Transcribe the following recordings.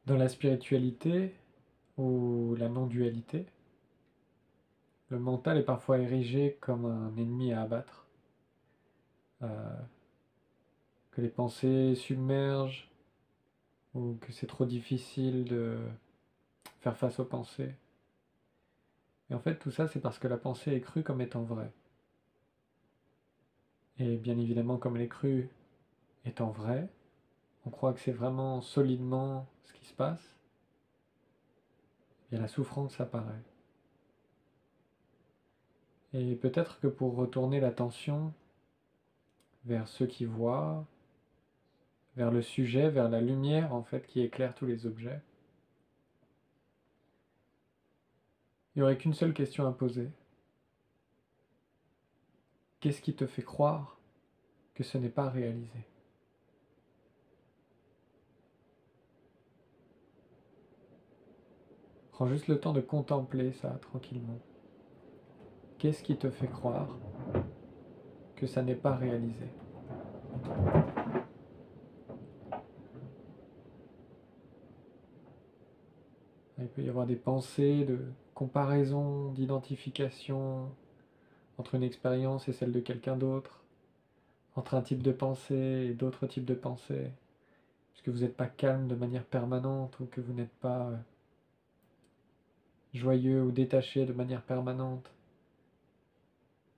Dans la spiritualité ou la non-dualité, le mental est parfois érigé comme un ennemi à abattre, euh, que les pensées submergent ou que c'est trop difficile de faire face aux pensées. Et en fait, tout ça, c'est parce que la pensée est crue comme étant vraie. Et bien évidemment, comme elle est crue étant vraie, on croit que c'est vraiment solidement ce qui se passe, et la souffrance apparaît. Et peut-être que pour retourner l'attention vers ceux qui voient, vers le sujet, vers la lumière en fait qui éclaire tous les objets, il n'y aurait qu'une seule question à poser. Qu'est-ce qui te fait croire que ce n'est pas réalisé? Prends juste le temps de contempler ça tranquillement. Qu'est-ce qui te fait croire que ça n'est pas réalisé? Il peut y avoir des pensées de comparaison, d'identification entre une expérience et celle de quelqu'un d'autre, entre un type de pensée et d'autres types de pensées, puisque vous n'êtes pas calme de manière permanente ou que vous n'êtes pas joyeux ou détaché de manière permanente.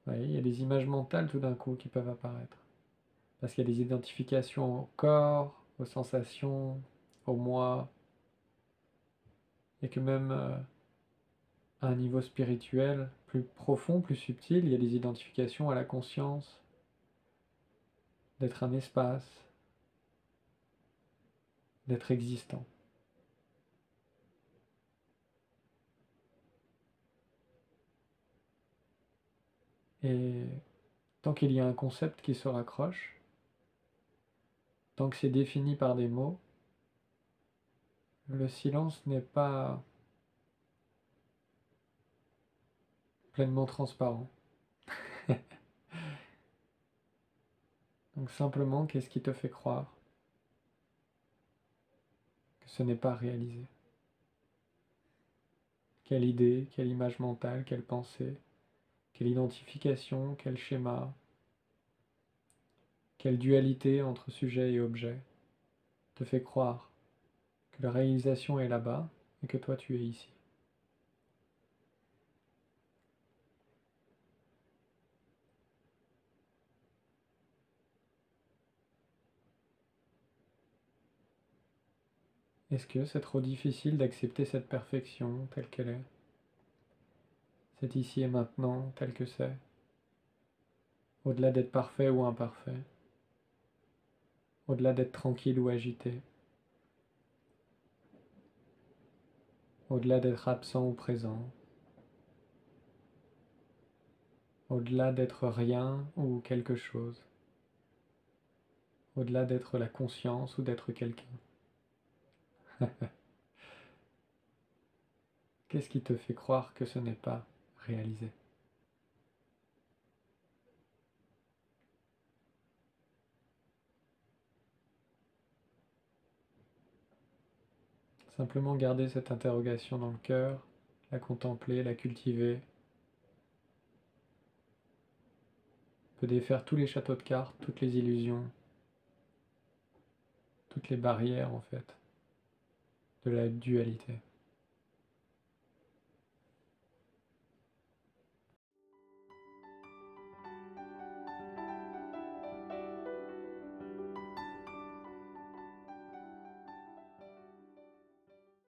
Vous voyez, il y a des images mentales tout d'un coup qui peuvent apparaître, parce qu'il y a des identifications au corps, aux sensations, au moi, et que même à un niveau spirituel plus profond, plus subtil, il y a des identifications à la conscience, d'être un espace, d'être existant. Et tant qu'il y a un concept qui se raccroche, tant que c'est défini par des mots, le silence n'est pas pleinement transparent. Donc simplement, qu'est-ce qui te fait croire que ce n'est pas réalisé? Quelle idée, quelle image mentale, quelle pensée, quelle identification, quel schéma, quelle dualité entre sujet et objet te fait croire que la réalisation est là-bas et que toi tu es ici? Est-ce que c'est trop difficile d'accepter cette perfection telle qu'elle est? C'est ici et maintenant tel que c'est, au-delà d'être parfait ou imparfait, au-delà d'être tranquille ou agité, au-delà d'être absent ou présent, au-delà d'être rien ou quelque chose, au-delà d'être la conscience ou d'être quelqu'un. Qu'est-ce qui te fait croire que ce n'est pas réalisé? Simplement garder cette interrogation dans le cœur, la contempler, la cultiver, peut défaire tous les châteaux de cartes, toutes les illusions, toutes les barrières en fait, de la dualité.